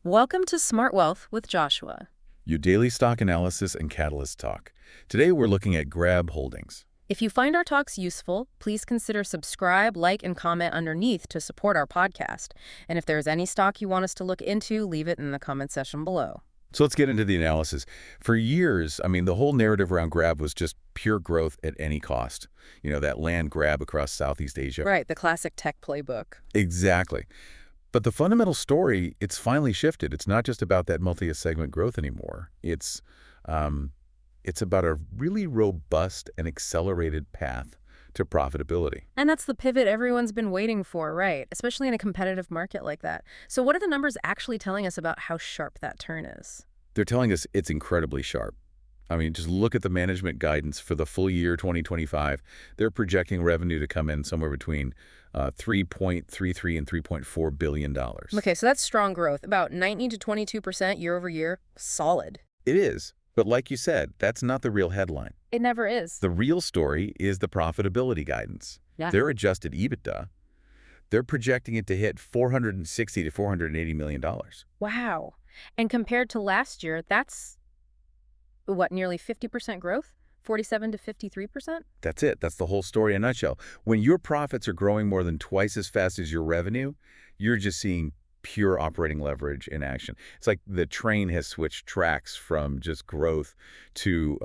Welcome to Smart Wealth with Joshua. Your daily stock analysis and catalyst talk. Today we're looking at Grab Holdings. If you find our talks useful, please consider subscribe, like, and comment underneath to support our podcast. And if there's any stock you want us to look into, leave it in the comment section below. So let's get into the analysis. For years, the whole narrative around Grab was just pure growth at any cost. That land grab across Southeast Asia. Right, the classic tech playbook. Exactly. But the fundamental story, it's finally shifted. It's not just about that multi-segment growth anymore. It's about a really robust and accelerated path to profitability. And that's the pivot everyone's been waiting for, right? Especially in a competitive market like that. So what are the numbers actually telling us about how sharp that turn is? They're telling us it's incredibly sharp. Just look at the management guidance for the full year 2025. They're projecting revenue to come in somewhere between $3.33 and $3.4 billion. Okay, so that's strong growth, about 19 to 22% year over year. Solid. It is. But like you said, that's not the real headline. It never is. The real story is the profitability guidance. Yeah. Their adjusted EBITDA, they're projecting it to hit $460 to $480 million. Wow. And compared to last year, that's, what, nearly 50% growth? 47 to 53%? That's it. That's the whole story in a nutshell. When your profits are growing more than twice as fast as your revenue, you're just seeing pure operating leverage in action. It's like the train has switched tracks from just growth to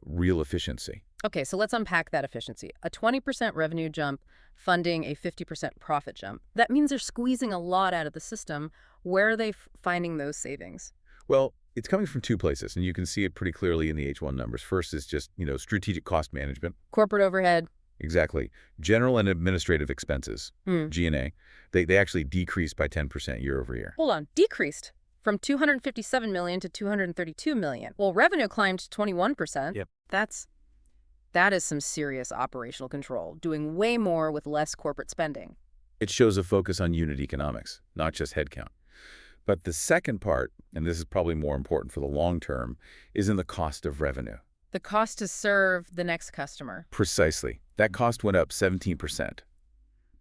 real efficiency. Okay, so let's unpack that efficiency. A 20% revenue jump funding a 50% profit jump. That means they're squeezing a lot out of the system. Where are they finding those savings? Well, it's coming from two places, and you can see it pretty clearly in the H1 numbers. First is just, strategic cost management. Corporate overhead. Exactly. General and administrative expenses, G&A, they actually decreased by 10% year over year. Hold on, decreased from $257 million to $232 million. Well, revenue climbed 21%. Yep. That is some serious operational control, doing way more with less corporate spending. It shows a focus on unit economics, not just headcount. But the second part, and this is probably more important for the long term, is in the cost of revenue. The cost to serve the next customer. Precisely. That cost went up 17%.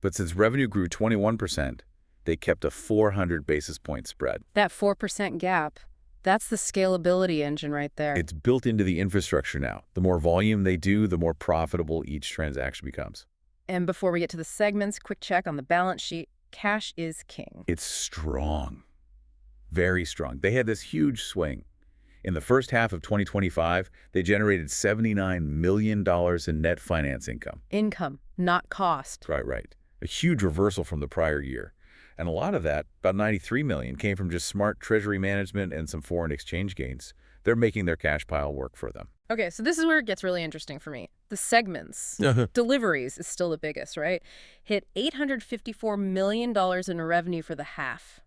But since revenue grew 21%, they kept a 400 basis point spread. That 4% gap, that's the scalability engine right there. It's built into the infrastructure now. The more volume they do, the more profitable each transaction becomes. And before we get to the segments, quick check on the balance sheet. Cash is king. It's strong. Very strong. They had this huge swing. In the first half of 2025, they generated $79 million in net finance income. Income, not cost. Right. A huge reversal from the prior year. And a lot of that, about $93 million, came from just smart treasury management and some foreign exchange gains. They're making their cash pile work for them. Okay, so this is where it gets really interesting for me. The segments. Deliveries is still the biggest, right? Hit $854 million in revenue for the half.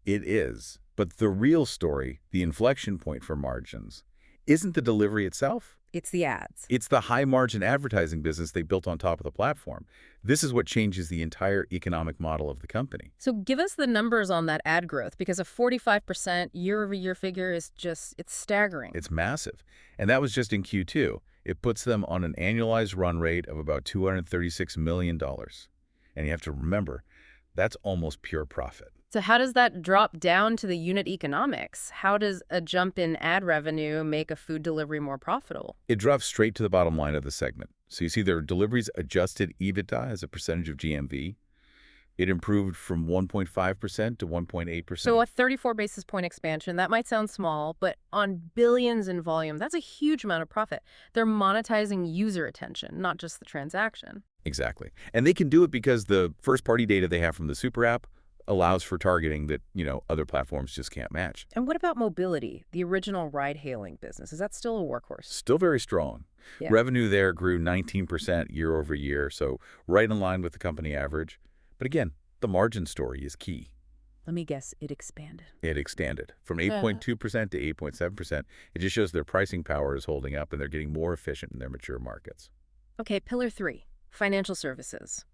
It is. But the real story, the inflection point for margins, isn't the delivery itself. It's the ads. It's the high-margin advertising business they built on top of the platform. This is what changes the entire economic model of the company. So give us the numbers on that ad growth, because a 45% year-over-year figure is it's staggering. It's massive. And that was just in Q2. It puts them on an annualized run rate of about $236 million. And you have to remember, that's almost pure profit. So how does that drop down to the unit economics? How does a jump in ad revenue make a food delivery more profitable? It drops straight to the bottom line of the segment. So you see their deliveries adjusted EBITDA as a percentage of GMV. It improved from 1.5% to 1.8%. So a 34 basis point expansion, that might sound small, but on billions in volume, that's a huge amount of profit. They're monetizing user attention, not just the transaction. Exactly. And they can do it because the first-party data they have from the super app allows for targeting that, other platforms just can't match. And what about mobility, the original ride-hailing business? Is that still a workhorse? Still very strong. Yeah. Revenue there grew 19% year over year, so right in line with the company average. But again, the margin story is key. Let me guess, it expanded. It extended from 8.2% to 8.7%. It just shows their pricing power is holding up and they're getting more efficient in their mature markets. Okay, pillar 3, financial services.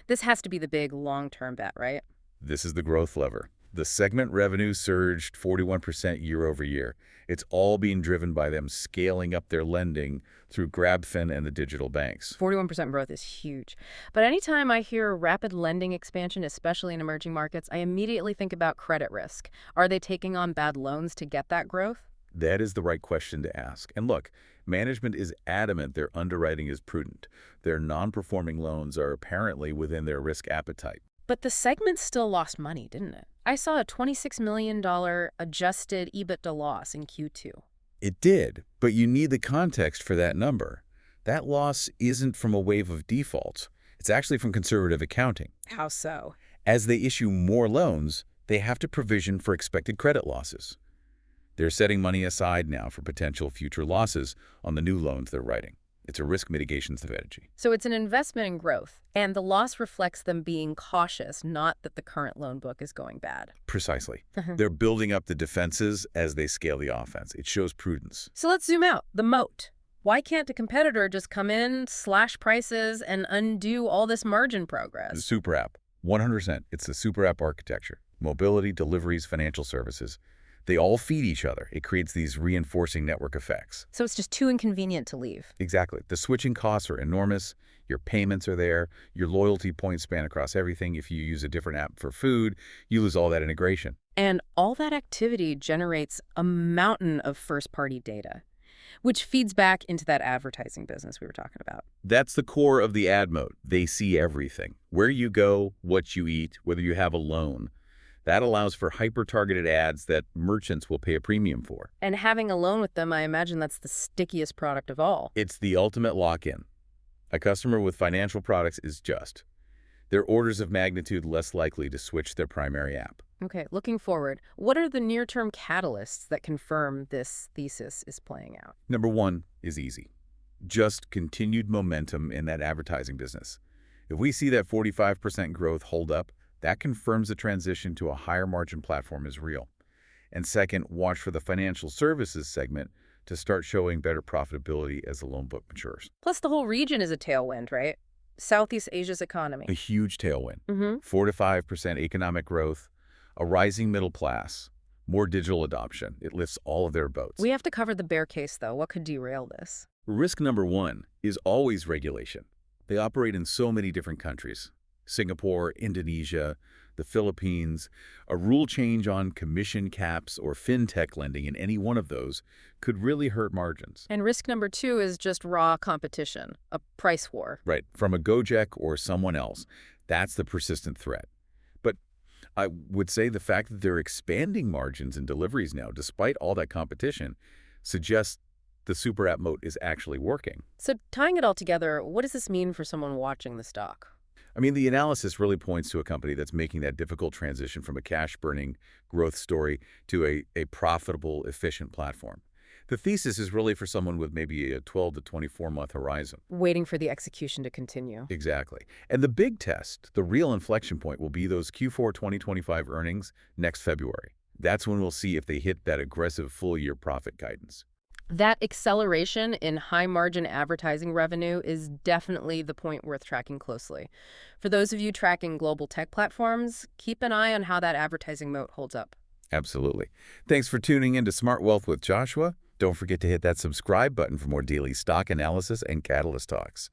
This has to be the big long-term bet, right? This is the growth lever. The segment revenue surged 41% year over year. It's all being driven by them scaling up their lending through GrabFin and the digital banks. 41% growth is huge. But anytime I hear rapid lending expansion, especially in emerging markets, I immediately think about credit risk. Are they taking on bad loans to get that growth? That is the right question to ask. And look, management is adamant their underwriting is prudent. Their non-performing loans are apparently within their risk appetite. But the segment still lost money, didn't it? I saw a $26 million adjusted EBITDA loss in Q2. It did, but you need the context for that number. That loss isn't from a wave of defaults. It's actually from conservative accounting. How so? As they issue more loans, they have to provision for expected credit losses. They're setting money aside now for potential future losses on the new loans they're writing. It's a risk mitigation strategy. So it's an investment in growth, and the loss reflects them being cautious, not that the current loan book is going bad. Precisely. They're building up the defenses as they scale the offense. It shows prudence. So let's zoom out. The moat. Why can't a competitor just come in, slash prices, and undo all this margin progress? The super app, 100%. It's the super app architecture. Mobility, deliveries, financial services. They all feed each other. It creates these reinforcing network effects. So it's just too inconvenient to leave. Exactly. The switching costs are enormous. Your payments are there. Your loyalty points span across everything. If you use a different app for food, you lose all that integration. And all that activity generates a mountain of first-party data, which feeds back into that advertising business we were talking about. That's the core of the ad mode. They see everything. Where you go, what you eat, whether you have a loan. That allows for hyper-targeted ads that merchants will pay a premium for. And having a loan with them, I imagine that's the stickiest product of all. It's the ultimate lock-in. A customer with financial products is just. They're orders of magnitude less likely to switch their primary app. Okay, looking forward, what are the near-term catalysts that confirm this thesis is playing out? Number one is easy. Just continued momentum in that advertising business. If we see that 45% growth hold up, that confirms the transition to a higher margin platform is real. And second, watch for the financial services segment to start showing better profitability as the loan book matures. Plus, the whole region is a tailwind, right? Southeast Asia's economy. A huge tailwind. 4 to 5% economic growth, a rising middle class, more digital adoption. It lifts all of their boats. We have to cover the bear case, though. What could derail this? Risk number one is always regulation. They operate in so many different countries. Singapore, Indonesia, the Philippines. A rule change on commission caps or fintech lending in any one of those could really hurt margins. And risk number two is just raw competition, a price war. Right, from a Gojek or someone else. That's the persistent threat. But I would say the fact that they're expanding margins and deliveries now, despite all that competition, suggests the super app moat is actually working. So tying it all together, what does this mean for someone watching the stock? I mean, the analysis really points to a company that's making that difficult transition from a cash-burning growth story to a profitable, efficient platform. The thesis is really for someone with maybe a 12 to 24-month horizon. Waiting for the execution to continue. Exactly. And the big test, the real inflection point, will be those Q4 2025 earnings next February. That's when we'll see if they hit that aggressive full-year profit guidance. That acceleration in high-margin advertising revenue is definitely the point worth tracking closely. For those of you tracking global tech platforms, keep an eye on how that advertising moat holds up. Absolutely. Thanks for tuning in to Smart Wealth with Joshua. Don't forget to hit that subscribe button for more daily stock analysis and catalyst talks.